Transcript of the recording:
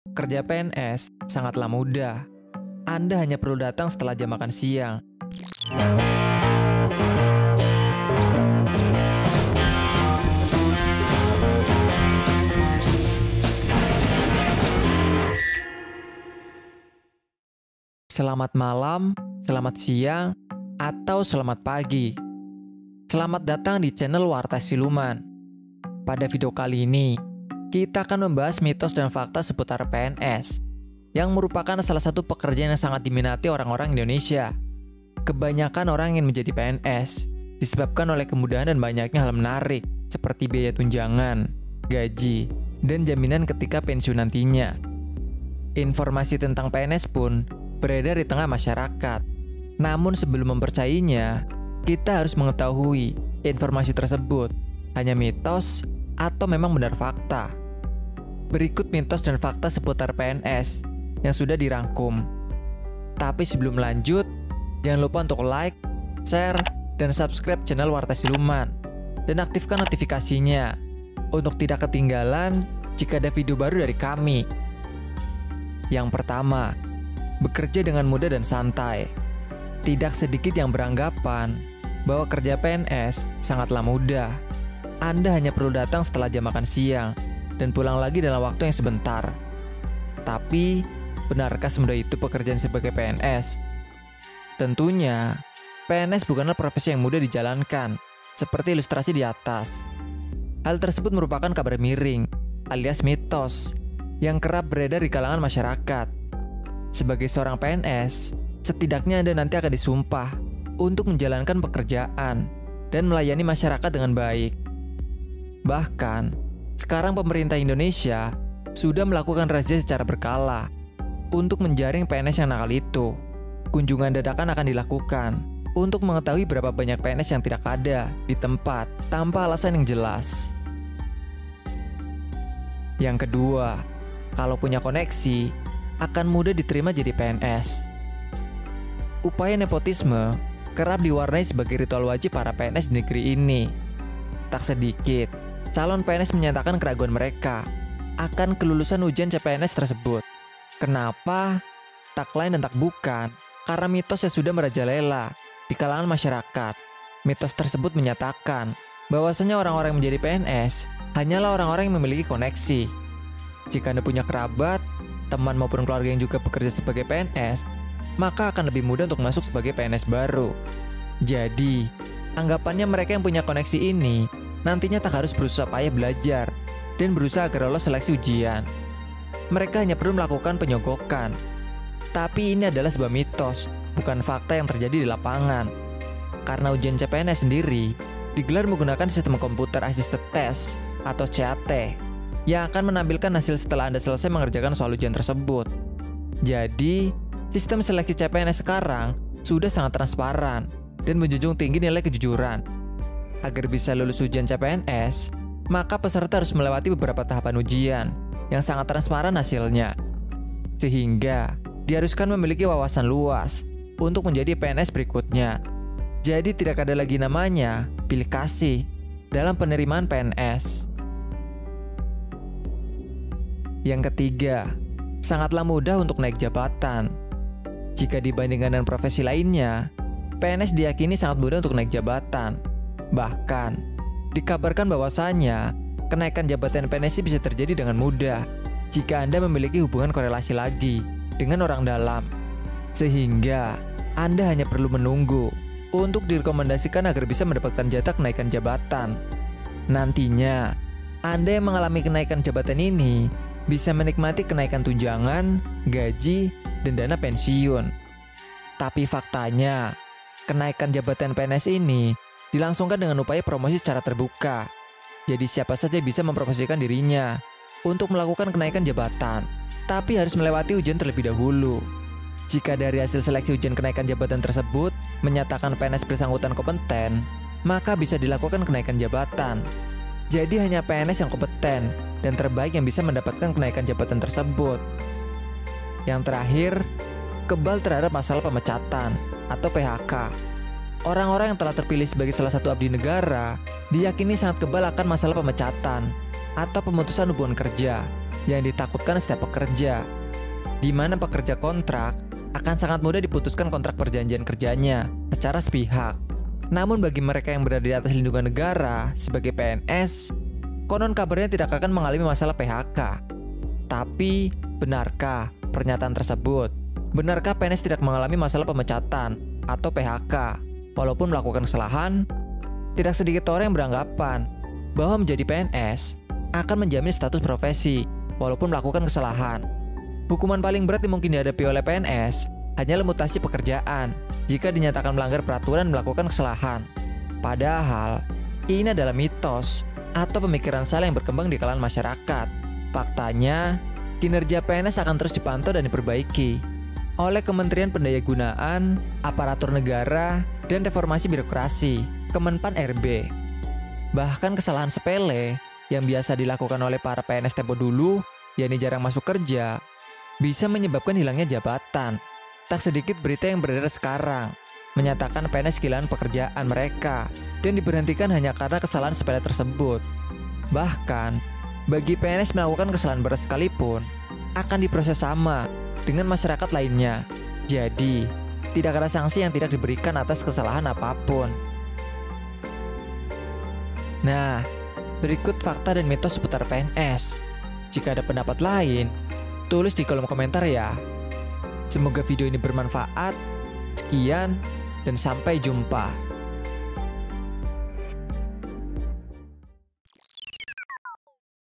Kerja PNS sangatlah mudah. Anda hanya perlu datang setelah jam makan siang. Selamat malam, selamat siang, atau selamat pagi. Selamat datang di channel Warta Siluman. Pada video kali ini, kita akan membahas mitos dan fakta seputar PNS, yang merupakan salah satu pekerjaan yang sangat diminati orang-orang Indonesia. Kebanyakan orang ingin menjadi PNS, disebabkan oleh kemudahan dan banyaknya hal menarik, seperti biaya tunjangan, gaji, dan jaminan ketika pensiun nantinya. Informasi tentang PNS pun beredar di tengah masyarakat. Namun sebelum mempercayainya, kita harus mengetahui informasi tersebut hanya mitos atau memang benar fakta. Berikut mitos dan fakta seputar PNS yang sudah dirangkum. Tapi sebelum lanjut, jangan lupa untuk like, share, dan subscribe channel Warta Siluman dan aktifkan notifikasinya untuk tidak ketinggalan jika ada video baru dari kami. Yang pertama, bekerja dengan mudah dan santai. Tidak sedikit yang beranggapan bahwa kerja PNS sangatlah mudah. Anda hanya perlu datang setelah jam makan siang dan pulang lagi dalam waktu yang sebentar. Tapi, benarkah semudah itu pekerjaan sebagai PNS? Tentunya, PNS bukanlah profesi yang mudah dijalankan, seperti ilustrasi di atas. Hal tersebut merupakan kabar miring, alias mitos, yang kerap beredar di kalangan masyarakat. Sebagai seorang PNS, setidaknya Anda nanti akan disumpah untuk menjalankan pekerjaan dan melayani masyarakat dengan baik. Bahkan, sekarang pemerintah Indonesia sudah melakukan razia secara berkala untuk menjaring PNS yang nakal itu. Kunjungan dadakan akan dilakukan untuk mengetahui berapa banyak PNS yang tidak ada di tempat tanpa alasan yang jelas. Yang kedua, kalau punya koneksi, akan mudah diterima jadi PNS. Upaya nepotisme kerap diwarnai sebagai ritual wajib para PNS di negeri ini. Tak sedikit calon PNS menyatakan keraguan mereka akan kelulusan ujian CPNS tersebut. Kenapa? Tak lain dan tak bukan karena mitos yang sudah merajalela di kalangan masyarakat. Mitos tersebut menyatakan bahwasanya orang-orang yang menjadi PNS hanyalah orang-orang yang memiliki koneksi. Jika Anda punya kerabat, teman maupun keluarga yang juga bekerja sebagai PNS, maka akan lebih mudah untuk masuk sebagai PNS baru. Jadi, anggapannya mereka yang punya koneksi ini nantinya tak harus berusaha payah belajar dan berusaha agar lolos seleksi ujian. Mereka hanya perlu melakukan penyogokan. Tapi ini adalah sebuah mitos, bukan fakta yang terjadi di lapangan. Karena ujian CPNS sendiri digelar menggunakan sistem komputer assisted test atau CAT yang akan menampilkan hasil setelah Anda selesai mengerjakan soal ujian tersebut. Jadi, sistem seleksi CPNS sekarang sudah sangat transparan dan menjunjung tinggi nilai kejujuran. Agar bisa lulus ujian CPNS, maka peserta harus melewati beberapa tahapan ujian yang sangat transparan hasilnya. Sehingga diharuskan memiliki wawasan luas untuk menjadi PNS berikutnya. Jadi tidak ada lagi namanya pilih kasih dalam penerimaan PNS. Yang ketiga, sangatlah mudah untuk naik jabatan. Jika dibandingkan dengan profesi lainnya, PNS diyakini sangat mudah untuk naik jabatan. Bahkan, dikabarkan bahwasannya kenaikan jabatan PNS bisa terjadi dengan mudah jika Anda memiliki hubungan korelasi lagi dengan orang dalam. Sehingga, Anda hanya perlu menunggu untuk direkomendasikan agar bisa mendapatkan jatah kenaikan jabatan. Nantinya, Anda yang mengalami kenaikan jabatan ini bisa menikmati kenaikan tunjangan, gaji, dan dana pensiun. Tapi faktanya, kenaikan jabatan PNS ini dilangsungkan dengan upaya promosi secara terbuka. Jadi siapa saja bisa mempromosikan dirinya untuk melakukan kenaikan jabatan, tapi harus melewati ujian terlebih dahulu. Jika dari hasil seleksi ujian kenaikan jabatan tersebut menyatakan PNS bersangkutan kompeten, maka bisa dilakukan kenaikan jabatan. Jadi hanya PNS yang kompeten dan terbaik yang bisa mendapatkan kenaikan jabatan tersebut. Yang terakhir, kebal terhadap masalah pemecatan atau PHK. Orang-orang yang telah terpilih sebagai salah satu abdi negara diyakini sangat kebal akan masalah pemecatan atau pemutusan hubungan kerja yang ditakutkan setiap pekerja, di mana pekerja kontrak akan sangat mudah diputuskan kontrak perjanjian kerjanya secara sepihak. Namun bagi mereka yang berada di atas lindungan negara sebagai PNS, konon kabarnya tidak akan mengalami masalah PHK. Tapi, benarkah pernyataan tersebut? Benarkah PNS tidak mengalami masalah pemecatan atau PHK walaupun melakukan kesalahan? Tidak sedikit orang yang beranggapan bahwa menjadi PNS akan menjamin status profesi walaupun melakukan kesalahan. Hukuman paling berat yang mungkin dihadapi oleh PNS hanyalah mutasi pekerjaan jika dinyatakan melanggar peraturan dan melakukan kesalahan. Padahal, ini adalah mitos atau pemikiran salah yang berkembang di kalangan masyarakat. Faktanya, kinerja PNS akan terus dipantau dan diperbaiki oleh Kementerian Pendayagunaan, Aparatur Negara, dan Reformasi Birokrasi, Kemenpan RB. Bahkan kesalahan sepele yang biasa dilakukan oleh para PNS tempo dulu, yakni jarang masuk kerja, bisa menyebabkan hilangnya jabatan. Tak sedikit berita yang beredar sekarang menyatakan PNS kehilangan pekerjaan mereka dan diberhentikan hanya karena kesalahan sepele tersebut. Bahkan, bagi PNS melakukan kesalahan berat sekalipun, akan diproses sama dengan masyarakat lainnya. Jadi, tidak ada sanksi yang tidak diberikan atas kesalahan apapun. Nah, berikut fakta dan mitos seputar PNS. Jika ada pendapat lain, tulis di kolom komentar ya. Semoga video ini bermanfaat. Sekian, dan sampai jumpa.